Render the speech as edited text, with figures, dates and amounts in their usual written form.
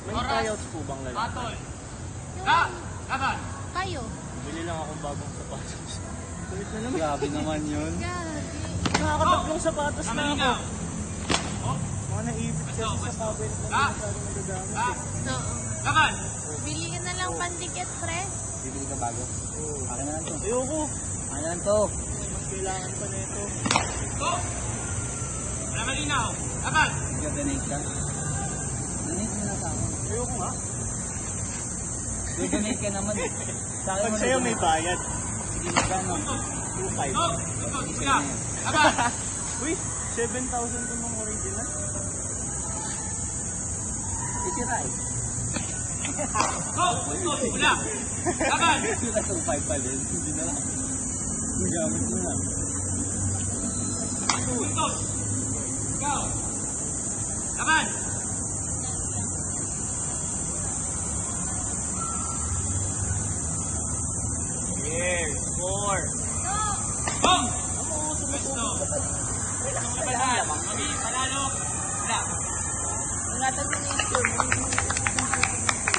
May tryouts po bang lalaki? Patol. Yung Laban. kayo. Bili lang akong bagong sapatos. Kulit na naman. Grabe naman yun. Gagi. Nakakatatlong sapatos na ako. Malinaw. Mga naipit kasi sa cabinet na masyadong nagagamit eh. Oo. Laban. Bili ka na lang pandikit, pre. Bibili ka bago. Oo. Akin na lang to. Ayoko. Akin na lang to. Mas kailangan pa na ito. Go. Wala malinaw. Laban. Donate ka. Donate mo na sa akin. Ayoko nga. Donate ka naman. Sa akin Pag mo sa'yo na may donate. bayad. Sige, magkano? 2.5. Go. Sila. Laban. Uy, 7,000 to ng original. Isira eh. Go. Wala. Laban. Isira 2.5 pa din. Hindi na lang. Gamit mo na. Puntos. Go. Laban. Here, 4. Go. Pwesto. Laban. Mami, panalo. Wala. Ingatan mo na yung score.